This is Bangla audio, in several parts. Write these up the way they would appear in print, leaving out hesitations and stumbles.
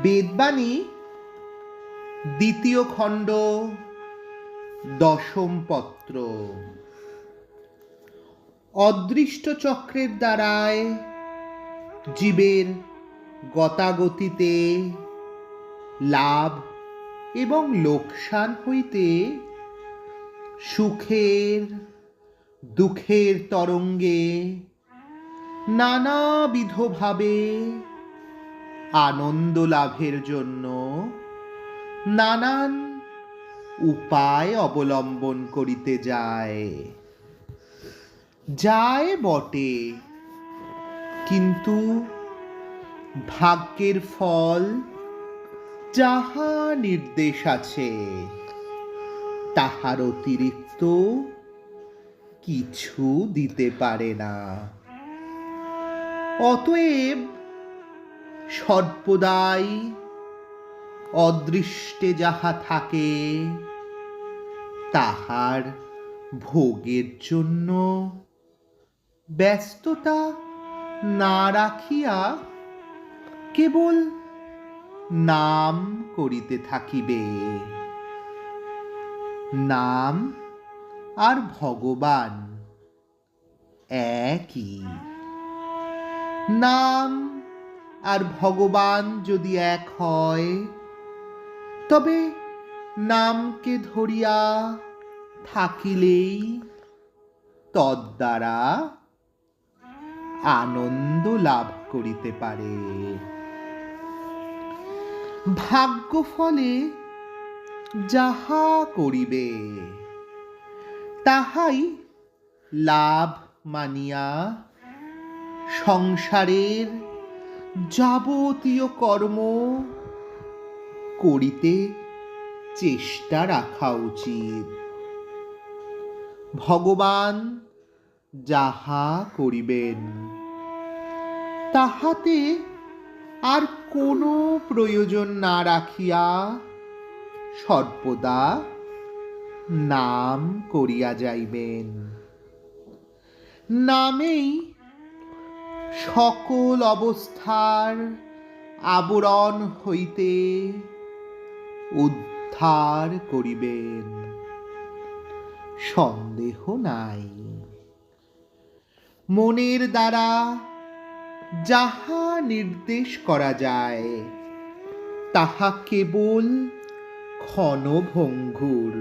বেদবাণী দ্বিতীয় খণ্ড দশম পত্র। অদৃষ্ট চক্রের দ্বারায় জীবের গতাগতিতে লাভ এবং লোকসান হইতে সুখের দুঃখের তরঙ্গে নানাবিধভাবে আনন্দ লাভের জন্য নানান উপায় অবলম্বন করিতে যায় বটে, কিন্তু ভাগ্যের ফল যাহা নির্দেশ আছে তাহার অতিরিক্ত কিছু দিতে পারে না। অতএব সর্বদাই অদৃষ্টে যাহা থাকে তাহার ভোগের জন্য ব্যস্ততা না রাখিয়া কেবল নাম করিতে থাকিবে। নাম আর ভগবান একই। নাম আর ভগবান যদি এক হয়, তবে নামকে ধরিয়া থাকিলেই তদ্বারা আনন্দ লাভ করিতে পারে। ভাগ্য ফলে যাহা করিবে তাহাই লাভ মানিয়া সংসারের যাবতীয় কর্ম করিতে চেষ্টা রাখা উচিত। ভগবান যাহা করিবেন তাহাতে আর কোনো প্রয়োজন না রাখিয়া সর্বদা নাম করিয়া যাইবেন। নামেই সকল অবস্থার আবরণ হইতে উদ্ধার করিবেন, সন্দেহ নাই। মনের দ্বারা যাহা নির্দেশ করা যায় তাহা কেবল ক্ষণভঙ্গুর,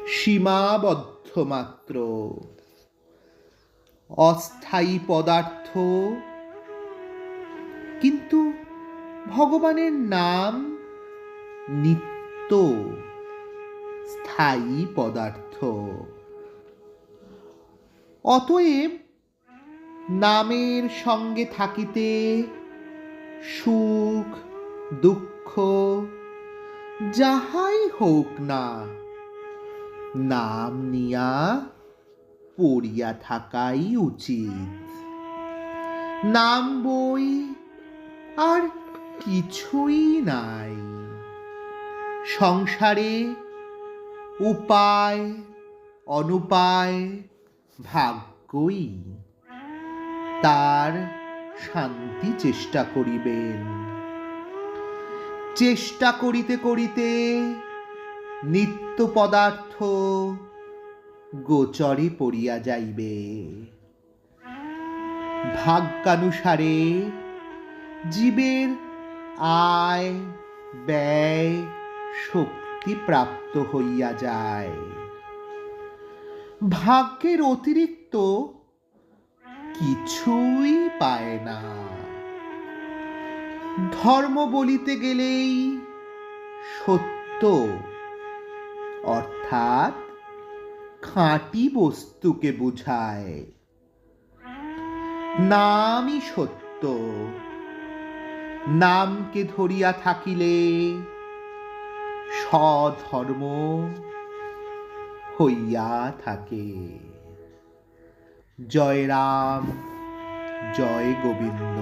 সীমাবদ্ধ মাত্র, অস্থায়ী পদার্থ। কিন্তু ভগবানের নাম নিত্য স্থায়ী পদার্থ। অতএব নামের সঙ্গে থাকিতে সুখ দুঃখ যাহাই হোক না, নাম নিয়া পড়িয়া থাকাই উচিত। নাম বই আর কিছুই নাই। সংসারে উপায় অনুপায় ভাগ্যই, তার শান্তি চেষ্টা করিবেন। চেষ্টা করিতে করিতে নিত্য পদার্থ গোচরে পড়িয়া যাইবে। ভাগ্যানুসারে জীবের আয় ব্যয় শক্তি প্রাপ্ত হইয়া যায়। ভাগ্যের অতিরিক্ত কিছুই পায় না। ধর্ম বলিতে গেলেই সত্য, অর্থাৎ খাঁটি বস্তুকে বুঝায়। নামই সত্য। নামকে ধরিয়া থাকিলে স্বধর্ম হইয়া থাকে। জয় রাম, জয় গোবিন্দ।